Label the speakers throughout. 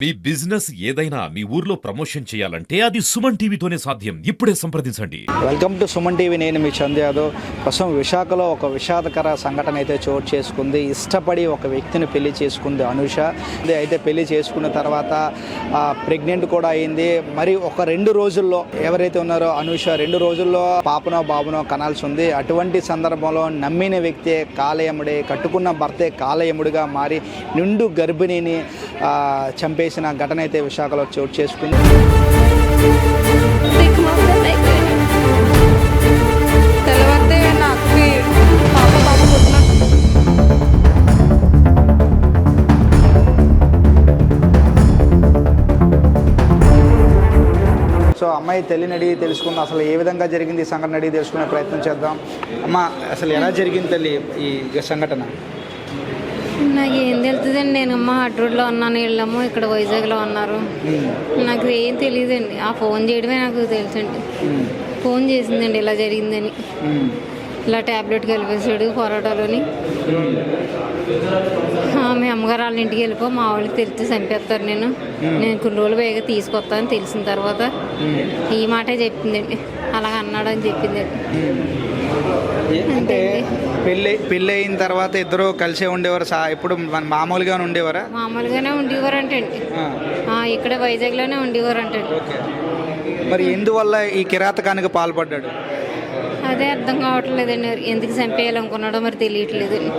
Speaker 1: మీ business ఏదైనా మీ ఊర్లో promotion చేయాలంటే అది సుమన్ టీవీతోనే సాధ్యం. ఇప్పుడే సంప్రదించండి.
Speaker 2: Welcome to Suman TV. నేను మీ చంద్ యాదవ్. ప్రస్తుతం విశాఖలో ఒక విషాదకర సంఘటన అయితే చోటు చేసుకుంది. ఇష్టపడి ఒక వ్యక్తిని పెళ్లి చేసుకుంది అనుష. అయితే పెళ్లి చేసుకున్న తర్వాత ప్రెగ్నెంట్ కూడా అయింది. మరి ఒక 2 రోజుల్లో ఎవరైతే ఉన్నారో అనుష 2 రోజుల్లో పాపనో బాబునో కనాల్సి ఉంది. అటువంటి సందర్భంలో నమ్మిన వ్యక్తే కాలయముడే, కట్టుకున్న భర్తే కాలయముడిగా మారి నిండు గర్భిణిని చంపేసిన ఘటన అయితే విశాఖలో చోటు చేసుకుంది. సో అమ్మాయి తల్లిని అడిగి తెలుసుకుందాం, అసలు ఏ విధంగా జరిగింది ఈ సంఘటన అడిగి తెలుసుకునే ప్రయత్నం చేద్దాం. అమ్మ, అసలు ఎలా జరిగింది తల్లి ఈ సంఘటన?
Speaker 3: నాకు ఏం తెలుస్తుందండి. నేను అమ్మ హాట్ రోడ్లో ఉన్నాను, వీళ్ళమ్మ ఇక్కడ వైజాగ్లో ఉన్నారు. నాకు ఏం తెలియదండి. ఆ ఫోన్ చేయడమే నాకు తెలుసండి. ఫోన్ చేసిందండి ఇలా జరిగిందని. ఇలా ట్యాబ్లెట్ కలిపేసాడు పరోటాలోని. మీ అమ్మగారు వాళ్ళ ఇంటికి వెళ్ళిపో, మా వాళ్ళకి తెలిసి చంపేస్తారు, నేను కొన్ని రోజులు పైగా తీసుకొస్తానని తెలిసిన తర్వాత ఈ మాటే చెప్పిందండి. అలాగ అన్నాడు అని చెప్పిందండి.
Speaker 2: అంటే పెళ్ళి అయిన తర్వాత ఇద్దరు కలిసే ఉండేవారు? ఎప్పుడు మామూలుగానే ఉండేవారా?
Speaker 3: మామూలుగానే ఉండేవారంటండి. ఇక్కడ వైజాగ్లోనే ఉండేవారంటండి.
Speaker 2: మరి ఎందువల్ల ఈ కిరాతకానికి పాల్పడ్డాడు?
Speaker 3: అదే అర్థం కావట్లేదండి. ఎందుకు చంపేయాలనుకున్నాడో మరి తెలియట్లేదండి.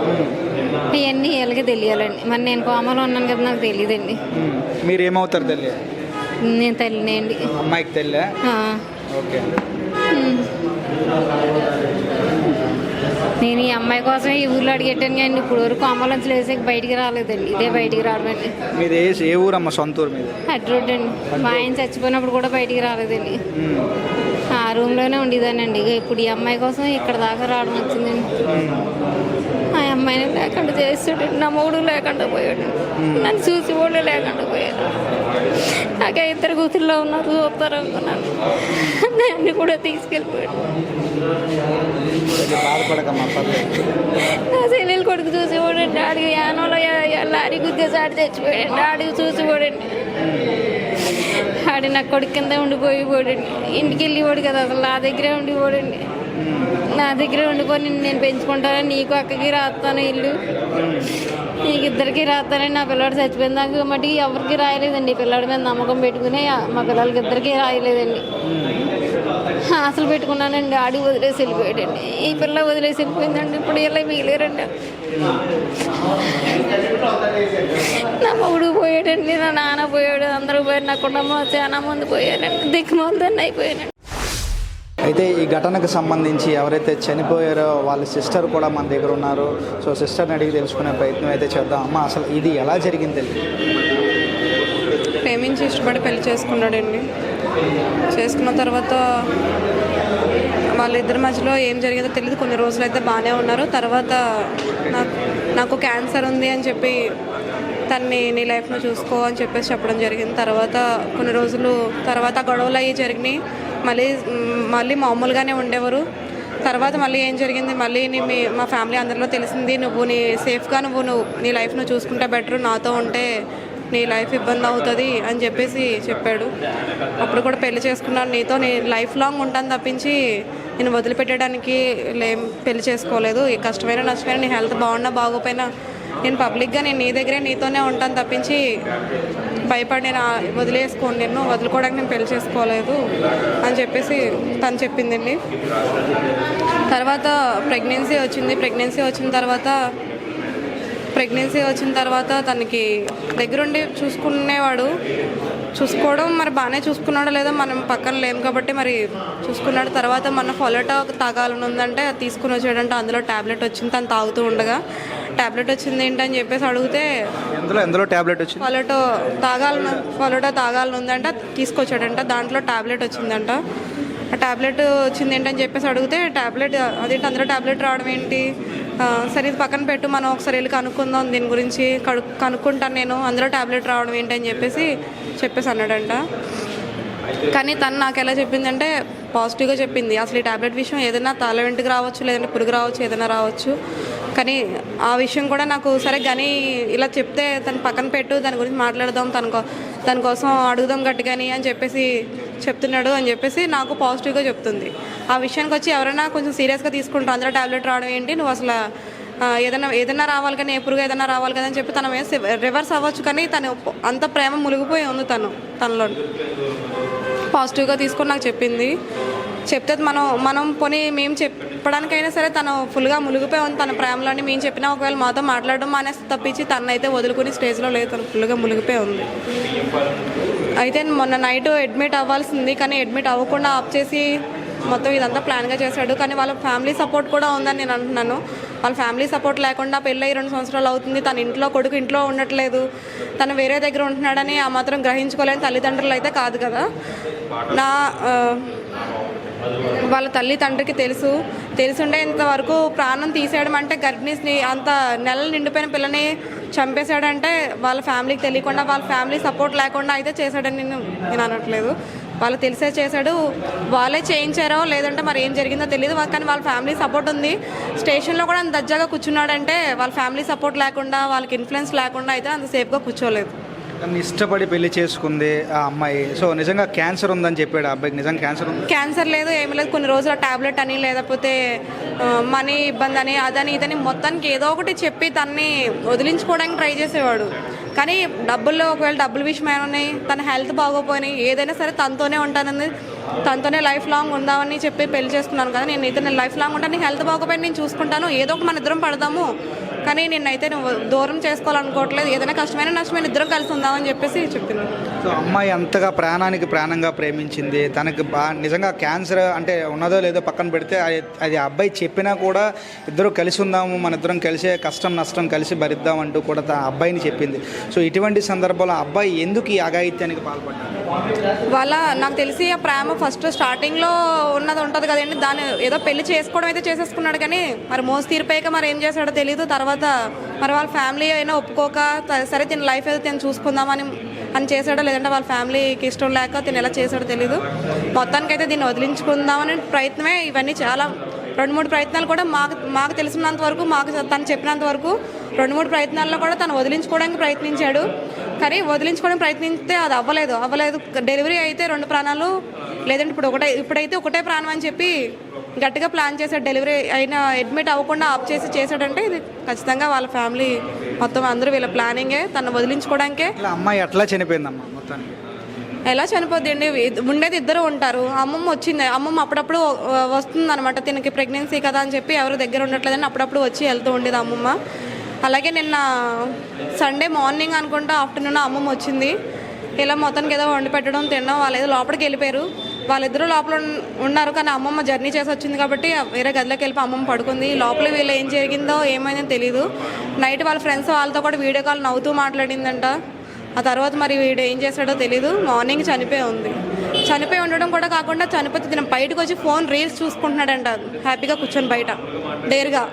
Speaker 3: ఇవన్నీ వీళ్ళకి తెలియాలండి. మరి నేను కోమలో ఉన్నాను కదా, నాకు తెలియదండి.
Speaker 2: మీరు ఏమవుతారు తల్లి?
Speaker 3: నేను తల్లినే అండి.
Speaker 2: అమ్మాయికి తల్లి. ఓకే.
Speaker 3: నేను ఈ అమ్మాయి కోసం ఈ ఊర్లో అడిగెట్టాను కానీ ఇప్పుడు వరకు అమ్మలోంచి లేసి బయటికి రాలేదండి. ఇదే బయటికి రావడండి.
Speaker 2: మీరు ఏ ఊరమ్మ? సొంత ఊరు మీద?
Speaker 3: హట్ రోడ్ అండి. మా ఆయన చచ్చిపోయినప్పుడు కూడా బయటికి రాలేదండి. ఆ రూమ్లోనే ఉండేదానండి. ఇప్పుడు ఈ అమ్మాయి కోసం ఇక్కడ దాకా రావడం వచ్చిందండి. ఆ అమ్మాయిని లేకుండా చేస్తాడు. నా మూడు లేకుండా పోయాడు. నన్ను చూసి వాళ్ళు లేకుండా పోయాడు. నాకే 2 కూతుర్లో ఉన్నారు, చూస్తారు అనుకున్నాను. అన్ని కూడా తీసుకెళ్ళిపోయాడు. నా చెల్లెలు కొడుకు చూసేవాడండి. డాడీ యానోలో లారీ గుద్దేసి ఆడి చచ్చిపోయాడు. డాడీ చూసేవాడండి. ఆడి నా కొడుకు కింద ఉండిపోయిపోడండి. ఇంటికి వెళ్ళిపోడు కదా, అసలు నా దగ్గరే ఉండిపోడండి. నా దగ్గరే ఉండిపోయి నేను పెంచుకుంటానని నీకు అక్కకి రాస్తాను, ఇల్లు నీకు ఇద్దరికి రాస్తానని. నా పిల్లడు చచ్చిపోయిన దాకా మటుకి ఎవరికి రాయలేదండి. పిల్లడి మీద నమ్మకం పెట్టుకుని మా పిల్లలకి ఇద్దరికి రాయలేదండి. అసలు పెట్టుకున్నానండి. ఆడి వదిలేసి వెళ్ళిపోయాడండి. ఈ పిల్ల వదిలేసి వెళ్ళిపోయిందండి. ఇప్పుడు ఇలా మిగిలేరండి. నా మొగుడు పోయాడండి, నా నాన్న పోయాడు, అందరూ పోయాడు. నా కుటుంబం చాలా మంది పోయారండి. దిక్కుమాలదాన్ని అయిపోయానండి.
Speaker 2: అయితే ఈ ఘటనకు సంబంధించి ఎవరైతే చనిపోయారో వాళ్ళ సిస్టర్ కూడా మన దగ్గర ఉన్నారు. సో సిస్టర్ని అడిగి తెలుసుకునే ప్రయత్నం అయితే చేద్దాం. అమ్మ, అసలు ఇది ఎలా జరిగింది?
Speaker 4: ప్రేమించి ఇష్టపడి పెళ్లి చేసుకున్నాడండి. చేసుకున్న తర్వాత వాళ్ళిద్దరి మధ్యలో ఏం జరిగిందో తెలియదు. కొన్ని రోజులు అయితే బాగానే ఉన్నారు. తర్వాత నాకు క్యాన్సర్ ఉంది అని చెప్పి తన్ని నీ లైఫ్లో చూసుకో అని చెప్పేసి చెప్పడం జరిగింది. తర్వాత కొన్ని రోజులు తర్వాత గొడవలు అయ్యి జరిగినాయి. మళ్ళీ మామూలుగానే ఉండేవారు. తర్వాత మళ్ళీ ఏం జరిగింది, మళ్ళీ మా ఫ్యామిలీ అందరిలో తెలిసింది, నువ్వు సేఫ్గా నువ్వు నీ లైఫ్ను చూసుకుంటే బెటర్, నాతో ఉంటే నీ లైఫ్ ఇబ్బంది అవుతుంది అని చెప్పేసి చెప్పాడు. అప్పుడు కూడా పెళ్లి చేసుకున్నాను, నీతో నేను లైఫ్ లాంగ్ ఉంటాను తప్పించి నేను వదిలిపెట్టడానికి పెళ్లి చేసుకోలేదు. కష్టమైన నష్టమైన నీ హెల్త్ బాగున్నా బాగోపోయినా నేను పబ్లిక్గా నీ దగ్గరే నీతోనే ఉంటాను తప్పించి భయపడి నేను వదిలేసుకోండి, నేను వదులుకోవడానికి నేను పెళ్లి చేసుకోలేదు అని చెప్పేసి తను చెప్పిందండి. తర్వాత ప్రెగ్నెన్సీ వచ్చిన తర్వాత తనకి దగ్గరుండి చూసుకోవడం మరి బాగానే చూసుకున్నాడో లేదో మనం పక్కన లేము కాబట్టి మరి చూసుకున్నాడు. తర్వాత మన ఫొలటో తాగాలని ఉందంటే అది తీసుకుని వచ్చాడంటే అందులో ట్యాబ్లెట్ వచ్చింది. తను తాగుతూ ఉండగా ట్యాబ్లెట్ వచ్చింది ఏంటని చెప్పేసి అడిగితే
Speaker 2: ఎందులో ట్యాబ్లెట్ వచ్చింది?
Speaker 4: ఫొలటో తాగాలని ఉందంటే తీసుకొచ్చాడంట. దాంట్లో ట్యాబ్లెట్ వచ్చిందంట. ఆ ట్యాబ్లెట్ వచ్చింది ఏంటని చెప్పేసి అడిగితే ట్యాబ్లెట్ అదేంటి అందులో ట్యాబ్లెట్ రావడం ఏంటి, సరే ఇది పక్కన పెట్టు, మనం ఒకసారి వెళ్ళి కనుక్కుందాం, దీని గురించి కనుక్కుంటాను నేను, అందులో ట్యాబ్లెట్ రావడం ఏంటి అని చెప్పేసి అన్నాడంట. కానీ తను నాకు ఎలా చెప్పిందంటే పాజిటివ్గా చెప్పింది. అసలు ఈ ట్యాబ్లెట్ విషయం ఏదైనా తల వెంటికి రావచ్చు, లేదంటే పురుగు రావచ్చు, ఏదైనా రావచ్చు, కానీ ఆ విషయం కూడా నాకు సరే కానీ ఇలా చెప్తే తను పక్కన పెట్టు, దాని గురించి మాట్లాడదాం, దానికోసం అడుగుదాం గట్టిగాని అని చెప్పేసి చెప్తున్నాడు అని చెప్పేసి నాకు పాజిటివ్గా చెప్తుంది. ఆ విషయానికి వచ్చి ఎవరైనా కొంచెం సీరియస్గా తీసుకుంటారు, అందరూ టాబ్లెట్ రావడం ఏంటి, నువ్వు అసలు ఏదైనా రావాలి కానీ ఎప్పుడుగా ఏదైనా రావాలి కదా అని చెప్పి తన మీద రివర్స్ అవ్వచ్చు. కానీ తను అంత ప్రేమ మునిగిపోయి ఉంది తనలో. పాజిటివ్గా తీసుకొని నాకు చెప్తే మనం పోనీ మేము చెప్పడానికైనా సరే తను ఫుల్గా మునిగిపోయి ఉంది తన ప్రేమలోని. మేము చెప్పినా ఒకవేళ మాతో మాట్లాడడం మానేసి తప్పించి తనైతే వదులుకుని స్టేజ్లో లేదు, తను ఫుల్గా మునిగిపోయి ఉంది. అయితే మొన్న నైట్ అడ్మిట్ అవ్వాల్సింది కానీ అడ్మిట్ అవ్వకుండా ఆఫ్ చేసి మొత్తం ఇదంతా ప్లాన్గా చేశాడు. కానీ వాళ్ళ ఫ్యామిలీ సపోర్ట్ కూడా ఉందని నేను అంటున్నాను. వాళ్ళ ఫ్యామిలీ సపోర్ట్ లేకుండా పెళ్ళి 2 సంవత్సరాలు అవుతుంది, తన కొడుకు ఇంట్లో ఉండట్లేదు, తను వేరే దగ్గర ఉంటున్నాడని ఆ మాత్రం గ్రహించుకోలేని తల్లిదండ్రులు అయితే కాదు కదా. వాళ్ళ తండ్రికి తెలుసుండేంతవరకు ప్రాణం తీసేయడం అంటే గర్భిణీని అంత నెలలు నిండిపోయిన పిల్లని చంపేశాడంటే వాళ్ళ ఫ్యామిలీకి తెలియకుండా వాళ్ళ ఫ్యామిలీ సపోర్ట్ లేకుండా అయితే చేశాడని నేను అనట్లేదు. వాళ్ళు తెలిసే చేశాడు, వాళ్ళే చేయించారో లేదంటే మరి ఏం జరిగిందో తెలియదు. కానీ వాళ్ళ ఫ్యామిలీ సపోర్ట్ ఉంది. స్టేషన్లో కూడా అంత దజ్జాగా కూర్చున్నాడంటే వాళ్ళ ఫ్యామిలీ సపోర్ట్ లేకుండా వాళ్ళకి ఇన్ఫ్లుయెన్స్ లేకుండా అయితే అంత సేఫ్గా కూర్చోలేదు.
Speaker 2: తను ఇష్టపడి పెళ్లి చేసుకుంది ఆ అమ్మాయి. సో నిజంగా క్యాన్సర్ ఉందని చెప్పాడు ఆ అబ్బాయికి. నిజంగా క్యాన్సర్
Speaker 4: లేదు, ఏమీ లేదు. కొన్ని రోజుల టాబ్లెట్ అని లేకపోతే మనీ ఇబ్బంది అని అదని ఇదని మొత్తానికి ఏదో ఒకటి చెప్పి తన్ని వదిలించుకోవడానికి ట్రై చేసేవాడు. కానీ ఒకవేళ డబ్బుల విషయమైనా తన హెల్త్ బాగోపోయినాయి, ఏదైనా సరే తనతోనే ఉంటానని, తనతోనే లైఫ్ లాంగ్ ఉందామని చెప్పి పెళ్లి చేసుకున్నాను కదా. నేను లైఫ్ లాంగ్ ఉంటాను, నీ హెల్త్ బాగోపోయినా నేను చూసుకుంటాను, ఏదో ఒక మన ఇద్దరం పడదాము, కానీ నిన్నైతే నువ్వు దూరం చేసుకోవాలనుకోవట్లేదు, ఏదైనా కష్టమైన నష్టమైన ఇద్దరం కలిసి ఉందామని చెప్పేసి చెప్తున్నాను.
Speaker 2: సో అమ్మాయి అంతగా ప్రాణంగా ప్రేమించింది. తనకి నిజంగా క్యాన్సర్ అంటే ఉన్నదో లేదో పక్కన పెడితే అది అబ్బాయి చెప్పినా కూడా ఇద్దరు కలిసి ఉందాము, మన ఇద్దరం కలిసే కష్టం నష్టం కలిసి భరిద్దామంటూ కూడా అబ్బాయిని చెప్పింది. సో ఇటువంటి సందర్భంలో అబ్బాయి ఎందుకు ఈ అఘాయిత్యానికి పాల్పడ్డాడు?
Speaker 4: నాకు తెలిసి ఆ ప్రేమ ఫస్ట్ స్టార్టింగ్లో ఉంటుంది కదండి, దాన్ని ఏదో పెళ్లి చేసుకోవడం అయితే చేసేసుకున్నాడు. కానీ మరి మోసి తీరిపోయాక మరి ఏం చేశాడో తెలియదు. తర్వాత మరి వాళ్ళ ఫ్యామిలీ అయినా ఒప్పుకోక సరే తిన లైఫ్ ఏదో తిని చూసుకుందామని చేశాడో లేదంటే వాళ్ళ ఫ్యామిలీకి ఇష్టం లేక తిని ఎలా చేశాడో తెలీదు. మొత్తానికైతే దీన్ని వదిలించుకుందామని ప్రయత్నమే ఇవన్నీ. చాలా 2-3 ప్రయత్నాలు కూడా మాకు తెలిసినంత వరకు, తను చెప్పినంత వరకు 2-3 ప్రయత్నాల్లో కూడా తను వదిలించుకోవడానికి ప్రయత్నించాడు. కానీ వదిలించుకోవడానికి ప్రయత్నిస్తే అది అవ్వలేదు. డెలివరీ అయితే 2 ప్రాణాలు, లేదంటే ఇప్పుడైతే ఒకటే ప్రాణం అని చెప్పి గట్టిగా ప్లాన్ చేశాడు. డెలివరీ అయినా అడ్మిట్ అవ్వకుండా ఆఫ్ చేసాడంటే ఇది ఖచ్చితంగా వాళ్ళ ఫ్యామిలీ మొత్తం అందరూ వీళ్ళ ప్లానింగే, తను వదిలించుకోవడానికే.
Speaker 2: అమ్మాయి ఎట్లా చనిపోయిందమ్మా మొత్తానికి?
Speaker 4: ఎలా చనిపోద్దండి, ఉండేది ఇద్దరు ఉంటారు. అమ్మమ్మ వచ్చింది, అమ్మమ్మ అప్పుడప్పుడు వస్తుంది అనమాట, తినకి ప్రెగ్నెన్సీ కదా అని చెప్పి ఎవరు దగ్గర ఉండట్లేదని అప్పుడప్పుడు వచ్చి వెళ్తూ ఉండేది అమ్మమ్మ. అలాగే నిన్న సండే మార్నింగ్ అనుకుంటా ఆఫ్టర్నూన్ అమ్మమ్మ వచ్చింది. ఇలా మొత్తానికి ఏదో వండి పెట్టడం తినడం, వాళ్ళు ఏదో లోపలికి వెళ్ళిపోయారు. వాళ్ళిద్దరూ లోపల ఉన్నారు కానీ అమ్మమ్మ జర్నీ చేసి వచ్చింది కాబట్టి వేరే గదిలోకి వెళ్ళి అమ్మమ్మ పడుకుంది. లోపల వీళ్ళు ఏం జరిగిందో ఏమైందో తెలీదు. నైట్ వాళ్ళ ఫ్రెండ్స్ వాళ్ళతో కూడా వీడియో కాల్ నవ్వుతూ మాట్లాడిందంట. ఆ తర్వాత మరి వీడు ఏం చేశాడో తెలీదు. మార్నింగ్ చనిపోయి ఉండడం కూడా కాకుండా చనిపోతే తిన బయటకు వచ్చి ఫోన్ రీల్స్ చూసుకుంటున్నాడంట హ్యాపీగా కూర్చొని బయట డేర్గా.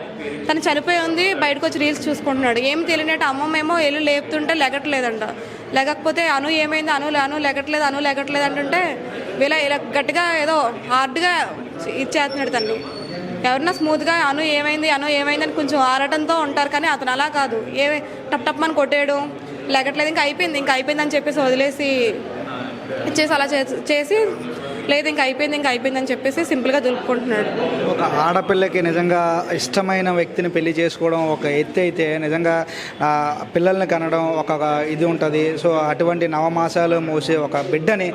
Speaker 4: తను చనిపోయి ఉంది, బయటకు వచ్చి రీల్స్ చూసుకుంటున్నాడు. ఏం తెలియనట్టు అమ్మమ్మ ఏమో వెళ్ళి లేపుతుంటే లెగట్లేదంట. లేకపోతే అను ఏమైంది, అను లెగట్లేదు అంటుంటే ఇలా గట్టిగా ఏదో హార్డ్గా ఇచ్చేస్తున్నాడు తన్ని. ఎవరన్నా స్మూత్గా అను ఏమైంది అని కొంచెం ఆరటంతో ఉంటారు. కానీ అతను అలా కాదు, టప్ అని కొట్టేయడం, లెగట్లేదు ఇంకా అయిపోయింది అని చెప్పేసి వదిలేసి ఇచ్చేసి అలా చేసి లేదు ఇంకా అయిపోయింది అని చెప్పేసి సింపుల్గా దులుపుకుంటున్నాడు.
Speaker 2: ఒక ఆడపిల్లకి నిజంగా ఇష్టమైన వ్యక్తిని పెళ్లి చేసుకోవడం ఒక ఎత్తు అయితే, నిజంగా పిల్లల్ని కనడం ఒక ఇది ఉంటుంది. సో అటువంటి నవమాసాలు మోసే ఒక బిడ్డని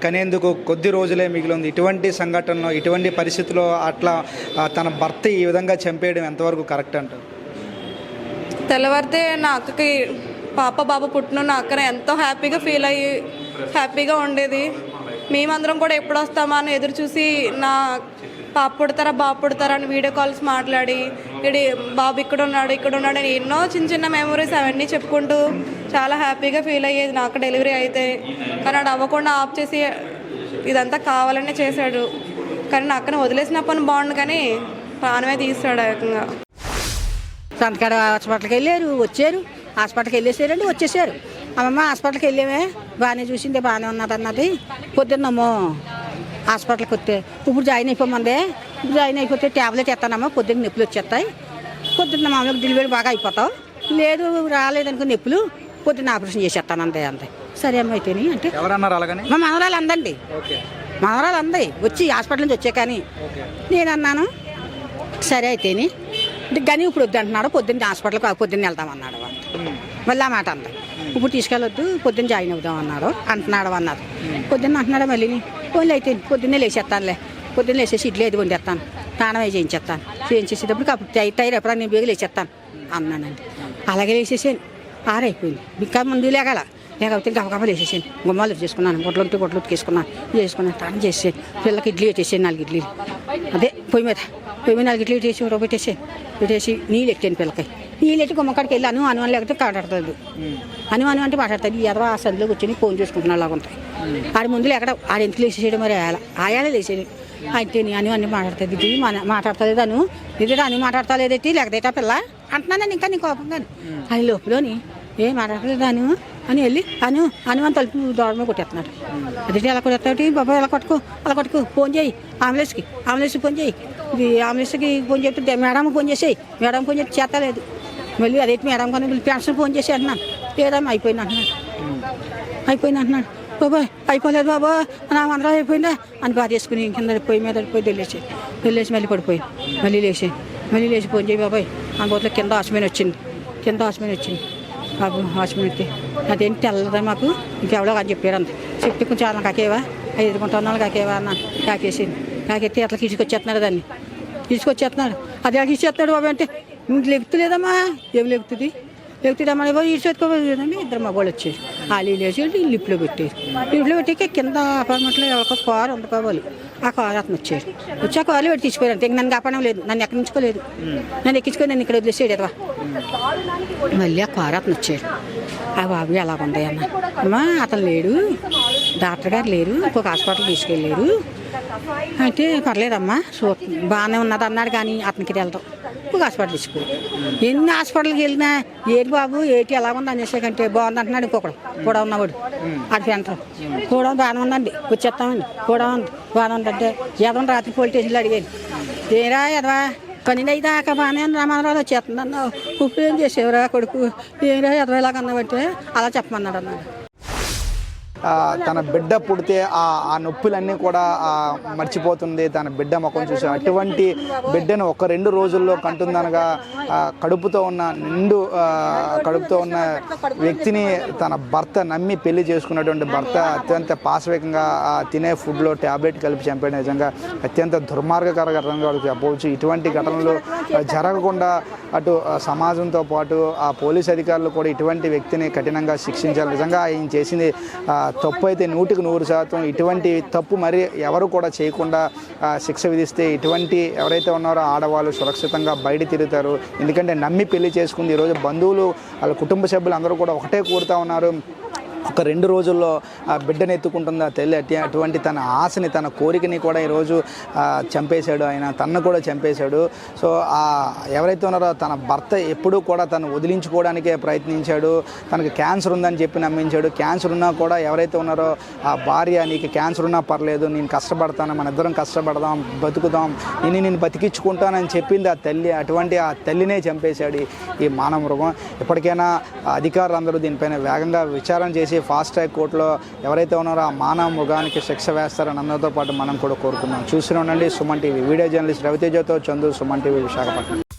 Speaker 2: కనేందుకు కొద్ది రోజులే మిగిలి ఉంది. ఇటువంటి సంఘటనలో ఇటువంటి పరిస్థితుల్లో అట్లా తన భర్త ఈ విధంగా చంపేయడం ఎంతవరకు కరెక్ట్ అంటారు?
Speaker 4: తెల్లవారితే నా అక్కకి బాబు పుట్టిన నా అక్కన ఎంతో హ్యాపీగా ఫీల్ అయ్యి హ్యాపీగా ఉండేది. మేమందరం కూడా ఎప్పుడు వస్తామా అని ఎదురు చూసి నా బాబు పుడతారా అని వీడియో కాల్స్ మాట్లాడి బాబు ఇక్కడ ఉన్నాడు అని ఎన్నో చిన్న మెమరీస్ అవన్నీ చెప్పుకుంటూ చాలా హ్యాపీగా ఫీల్ అయ్యేది నాకు డెలివరీ అయితే. కానీ అది అవ్వకుండా ఆఫ్ చేసి ఇదంతా కావాలనే చేశాడు. కానీ నా అక్కన వదిలేసిన పని బాగుండు కానీ ప్రాణమే తీస్తాడు ఏకంగా.
Speaker 5: సంతకాడ హాస్పిటల్కి వచ్చారు, హాస్పిటల్కి వెళ్ళేసారండి, వచ్చేసారు. అమ్మమ్మ హాస్పిటల్కి వెళ్ళామే, బాగానే చూసింది, బాగానే ఉన్నది అన్నది. పొద్దున్నమ్మో హాస్పిటల్కి వస్తే ఇప్పుడు జాయిన్ అయిపోతే ట్యాబ్లెట్ ఎత్తానమ్మా, పొద్దున్న నొప్పులు వచ్చేస్తాయి పొద్దున్న మామూలుగా డెలివరీ బాగా అయిపోతావు, లేదు రాలేదనుకో నొప్పులు, పొద్దున్న ఆపరేషన్ చేసేస్తాను అంతే అంతే. సరే అమ్మ అయితేని అంటే
Speaker 2: ఎవరన్నారు అలాగని?
Speaker 5: మా మనవరాలు అందండి,
Speaker 2: ఓకే
Speaker 5: మనవరాలు అంది వచ్చి హాస్పిటల్ నుంచి వచ్చే. కానీ నేను అన్నాను సరే అయితేని కానీ ఇప్పుడు వద్దు అంటున్నాడు. పొద్దున్న హాస్పిటల్కి పొద్దున్న వెళ్తామన్నాడు వాడు. మళ్ళీ ఆ మాట అంది, ఇప్పుడు తీసుకెళ్ళొద్దు పొద్దున్న జాయిన్ అవుదాం అన్నాడు అన్నారు. పొద్దున్న అంటున్నాడు మళ్ళీ ఫోన్లు అయితే పొద్దున్నే లేచేస్తానులే, పొద్దున్న లేచేసి ఇడ్లీ అది వండేస్తాను, స్నానం అవి చేయించేస్తాను, చేయించేసేటప్పుడు అప్పుడు టైర్ ఎప్పుడన్నా నేను బేగా లేచేస్తాను అన్నానండి. అలాగే లేచేసాను, ఆరైపోయింది. ఇంకా ముందు లేకపోతే గబగబా లేచేసాను, గుమ్మాలు చేసుకున్నాను, గొడ్లు ఉతికేసుకున్నాను, స్నానం చేసేసాను, పిల్లలకి ఇడ్లీ పెట్టేసాను 4 ఇడ్లీలు, అదే పొయ్యి మీద 4 ఇడ్లీ పెట్టేసి నీళ్ళు ఎట్టాను పిల్లకి. నీళ్ళు ఎట్టి గుమ్మకాడికి వెళ్ళి అను లేకపోతే కాటాడుతుంది, అను అంటే మాట్లాడుతుంది. ఈ ఎదవ ఆ సందులో కూర్చొని ఫోన్ చేసుకుంటున్నా అలాగ ఉంటాయి. ఆడి ముందులో ఎక్కడ ఆడ ఎందుకు లేచేసాడు మరి ఆయాలే లేచేది అయితే అన్ని మాట్లాడుతుంది. ఇది మాట్లాడతలేదు అను మాట్లాడతా లేదైతే లేకపోతే ఆ పిల్ల అంటున్నాను ఇంకా నీ కోపంగా అని లోపలని ఏం మాట్లాడలేదు అని వెళ్ళి అను అని తలుపు దూరమే కొట్టేస్తున్నాడు. అదే ఎలా కొట్టేస్తాడు బాబా, ఎలా కొట్టుకు ఫోన్ చేయి అంబులెన్స్కి ఫోన్ చేయి, ఇది అంబులెన్స్కి ఫోన్ చెప్తే మేడం ఫోన్ చేసేయి, మేడం ఫోన్ చేసి చేస్తలేదు. మళ్ళీ అదైతే మేడం కానీ పెన్షన్ ఫోన్ చేసి అంటున్నాను, లేదమ్మా అయిపోయింది అంటున్నాడు. బాబా అయిపోలేదు బాబా నా మందరం అయిపోయిందా అని బాధ చేసుకుని కింద పొయ్యి మీద వెళ్ళేసి మళ్ళీ పడిపోయి మళ్ళీ లేచి ఫోన్ చేయి బాబాయ్ ఆ బోట్లో కింద హాస్పిటల్ వచ్చింది బాబు హాస్పిటల్ వస్తే అదేంటి తెల్లదా మాకు ఇంకెవడో అని చెప్పారు అంత చెప్తే కొంచెం అన్న కాకేవా 5 ఉన్నాళ్ళు కాకేవా అన్న కాకెత్తి అట్లా తీసుకొచ్చేస్తున్నాడు అది అలా ఇచ్చేస్తున్నాడు బాబు అంటే ఇంక లెగుతులేదమ్మా ఏం లెగుతుందమ్మా ఈడ్చుకోలేదండి. 2 మగవాళ్ళు వచ్చారు, వాళ్ళు లేచి లిఫ్ట్లో పెట్టాక కింద అపార్ట్మెంట్లో ఒక కారు వండుకోవాలి. ఆ కారు అతను వచ్చి ఆ కారులో పెట్టి తీసిపోయారు అంతే. నన్ను కాపాడడం లేదు, నన్ను ఎక్కించుకోలేదు, నన్ను నన్ను ఇక్కడ వదిలేసాడు ఎదవా. మళ్ళీ ఆ కారు అతను వచ్చాడు. ఆ బాబు ఎలా ఉంది అమ్మా అతను లేడు, డాక్టర్ గారు లేరు, ఇంకొక హాస్పిటల్ తీసుకెళ్ళారు అంటే పర్లేదమ్మా బాగానే ఉన్నది అన్నాడు. కానీ అతనికి వెళ్తాం ఇంకొక హాస్పిటల్ తీసుకుని ఎన్ని హాస్పిటల్కి వెళ్ళినా ఏంటి బాబు ఏంటి ఎలా ఉంది అనేసాకంటే బాగుంది అంటున్నాడు. ఇంకొకడు కూడా ఉన్నవాడు అది సెంటర్ కూడా బాగానే ఉందండి వచ్చేస్తామండి కూడా ఉంది బాగానే ఉందంటే ఎదవని రాత్రి పోలీస్ స్టేషన్లో అడిగాను ఏరా ఎదవా 12 దాకా బాగానే రామారావు వచ్చేస్తుంది అన్నావు, ఇప్పుడు ఏం చేసేవరా కొడుకు ఏరా ఎదవ ఇలాగ అన్నావంటే అలా చెప్పమన్నాడు అన్నాడు.
Speaker 2: తన బిడ్డ పుడితే ఆ నొప్పులన్నీ కూడా మర్చిపోతుంది. తన బిడ్డ ముఖం చూసి అటువంటి బిడ్డను 1-2 రోజుల్లో కంటుందనగా కడుపుతో ఉన్న వ్యక్తిని తన భర్త నమ్మి పెళ్లి చేసుకున్నటువంటి భర్త అత్యంత పాశవికంగా తినే ఫుడ్లో ట్యాబ్లెట్ కలిపి చంపేయడం నిజంగా అత్యంత దుర్మార్గకర ఘటనగా చెప్పవచ్చు. ఇటువంటి ఘటనలు జరగకుండా అటు సమాజంతో పాటు ఆ పోలీస్ అధికారులు కూడా ఇటువంటి వ్యక్తిని కఠినంగా శిక్షించాలి. నిజంగా ఆయన చేసింది తప్పు అయితే 100% ఇటువంటి తప్పు మరి ఎవరు కూడా చేయకుండా శిక్ష విధిస్తే ఇటువంటి ఎవరైతే ఉన్నారో ఆడవాళ్ళు సురక్షితంగా బయట తిరుగుతారు. ఎందుకంటే నమ్మి పెళ్లి చేసుకుంది. ఈరోజు బంధువులు వాళ్ళ కుటుంబ సభ్యులు అందరూ కూడా ఒకటే కోరుతూ ఉన్నారు, 1-2 రోజుల్లో ఆ బిడ్డను ఎత్తుకుంటుంది ఆ తల్లి. అటువంటి తన ఆశని తన కోరికని కూడా ఈరోజు చంపేశాడు ఆయన, తన్ను కూడా చంపేశాడు. సో ఎవరైతే ఉన్నారో తన భర్త ఎప్పుడూ కూడా తను వదిలించుకోవడానికే ప్రయత్నించాడు. తనకు క్యాన్సర్ ఉందని చెప్పి నమ్మించాడు. క్యాన్సర్ ఉన్నా కూడా ఎవరైతే ఉన్నారో ఆ భార్య నీకు క్యాన్సర్ ఉన్నా పర్లేదు నేను కష్టపడతాను, మన ఇద్దరం కష్టపడదాం బతుకుదాం, నేను బతికించుకుంటానని చెప్పింది ఆ తల్లి. అటువంటి ఆ తల్లినే చంపేశాడు ఈ మానవ మృగం. ఇప్పటికైనా అధికారులు అందరూ దీనిపైన వేగంగా విచారణ చేసి ఫాస్ట్ ట్రాక్ కోర్టులో ఎవరైతే ఉన్నారో ఆ మానవ మృగానికి శిక్ష వేస్తారని అందరితో పాటు మనం కూడా కోరుకున్నాం. చూస్తూనే ఉండండి సుమన్ టీవీ. వీడియో జర్నలిస్ట్ రవితేజతో చందు, సుమన్ టీవీ, విశాఖపట్నం.